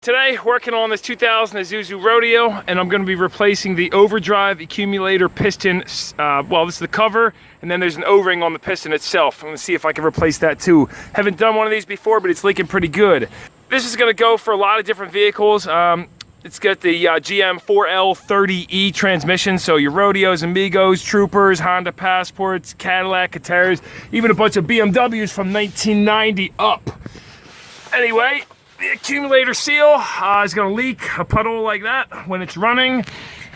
Today, working on this 2000 Isuzu Rodeo, and I'm going to be replacing the overdrive accumulator piston. Well, this is the cover, and then there's an O-ring on the piston itself. I'm going to see if I can replace that too. Haven't done one of these before, but it's leaking pretty good. This is going to go for a lot of different vehicles. It's got the GM 4L30E transmission, so your Rodeos, Amigos, Troopers, Honda Passports, Cadillac, Caeteras, even a bunch of BMWs from 1990 up. Anyway, the accumulator seal is going to leak a puddle like that when it's running,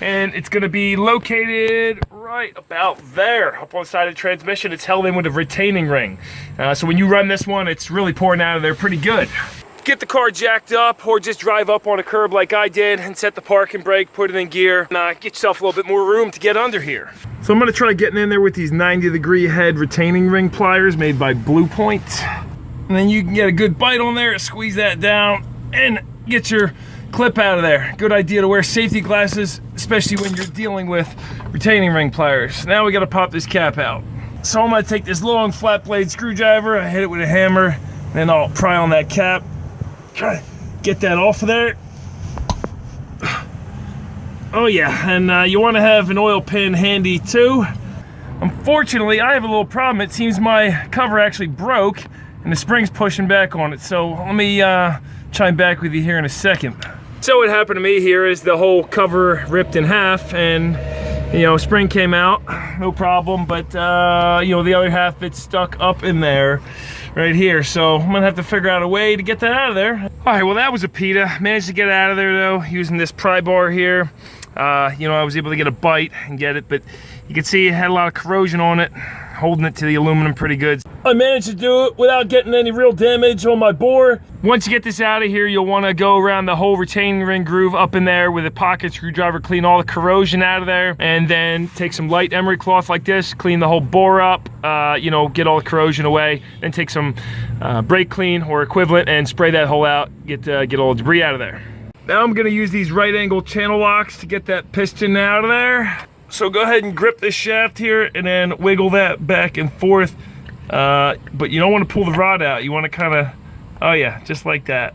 and it's going to be located right about there up on the side of the transmission. It's held in with a retaining ring, so when you run this one, it's really pouring out of there pretty good. Get the car jacked up, or just drive up on a curb like I did and set the parking brake, put it in gear, and get yourself a little bit more room to get under here. So I'm going to try getting in there with these 90-degree head retaining ring pliers made by Blue Point. And then you can get a good bite on there, squeeze that down, and get your clip out of there. Good idea to wear safety glasses, especially when you're dealing with retaining ring pliers. Now we gotta pop this cap out. So I'm gonna take this long flat blade screwdriver, I hit it with a hammer, then I'll pry on that cap. Try to get that off of there. Oh yeah, and you wanna have an oil pin handy too. Unfortunately, I have a little problem. It seems my cover actually broke, and the spring's pushing back on it. So let me chime back with you here in a second. So what happened to me here is the whole cover ripped in half, and spring came out, no problem, but the other half, it's stuck up in there right here. So I'm gonna have to figure out a way to get that out of there. All right, well, that was a PETA. Managed to get it out of there though, using this pry bar here. I was able to get a bite and get it, but you can see it had a lot of corrosion on it, holding it to the aluminum pretty good. I managed to do it without getting any real damage on my bore. Once you get this out of here, you'll want to go around the whole retaining ring groove up in there with a pocket screwdriver, clean all the corrosion out of there, and then take some light emery cloth like this, clean the whole bore up, get all the corrosion away, then take some brake clean or equivalent and spray that hole out, get all the debris out of there. Now I'm going to use these right angle channel locks to get that piston out of there. So go ahead and grip this shaft here and then wiggle that back and forth. But you don't want to pull the rod out. You want to kind of, oh yeah, just like that.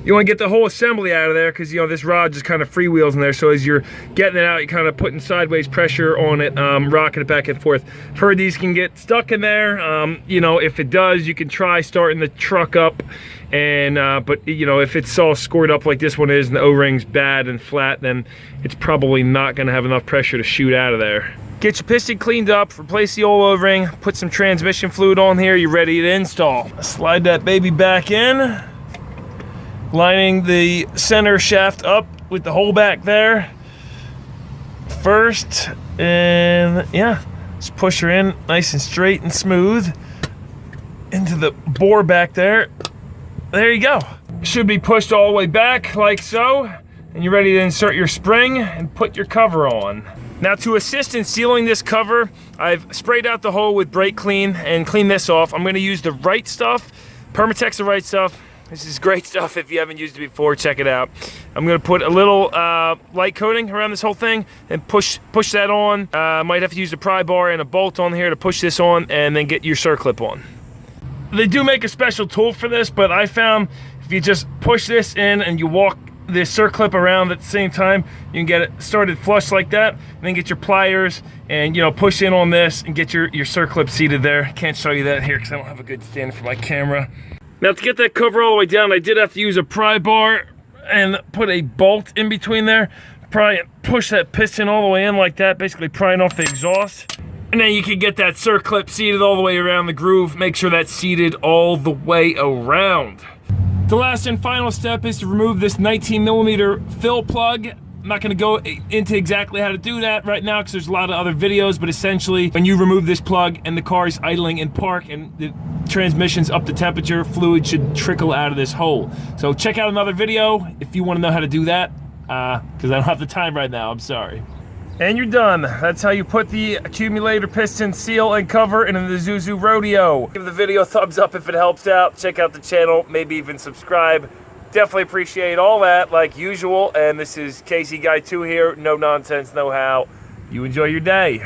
You want to get the whole assembly out of there because this rod just kind of freewheels in there. So as you're getting it out, you're kind of putting sideways pressure on it, rocking it back and forth. I've heard these can get stuck in there. If it does, you can try starting the truck up. And but if it's all scored up like this one is and the O-ring's bad and flat, then it's probably not going to have enough pressure to shoot out of there. Get your piston cleaned up, replace the old O-ring, put some transmission fluid on here, you're ready to install. Slide that baby back in, lining the center shaft up with the hole back there first, and yeah, just push her in nice and straight and smooth into the bore back there. There you go. Should be pushed all the way back like so, and you're ready to insert your spring and put your cover on. Now, to assist in sealing this cover, I've sprayed out the hole with brake clean and cleaned this off. I'm going to use the right stuff. Permatex the right stuff. This is great stuff. If you haven't used it before, check it out. I'm going to put a little light coating around this whole thing and push that on. Might have to use a pry bar and a bolt on here to push this on, and then get your circlip on. They do make a special tool for this, but I found if you just push this in and you walk this circlip around at the same time, you can get it started flush like that, and then get your pliers and push in on this and get your circlip seated there. Can't show you that here because I don't have a good stand for my camera. Now, to get that cover all the way down, I did have to use a pry bar and put a bolt in between there. Pry and push that piston all the way in like that, basically prying off the exhaust. And then you can get that circlip seated all the way around the groove. Make sure that's seated all the way around. The last and final step is to remove this 19mm fill plug. I'm not going to go into exactly how to do that right now because there's a lot of other videos, but essentially when you remove this plug and the car is idling in park and the transmission's up to temperature, fluid should trickle out of this hole. So check out another video if you want to know how to do that, because I don't have the time right now, I'm sorry. And you're done. That's how you put the accumulator piston seal and cover in the Isuzu Rodeo. Give the video a thumbs up if it helps out. Check out the channel, maybe even subscribe. Definitely appreciate all that, like usual. And this is Casey Guy 2 here. No nonsense, no how. You enjoy your day.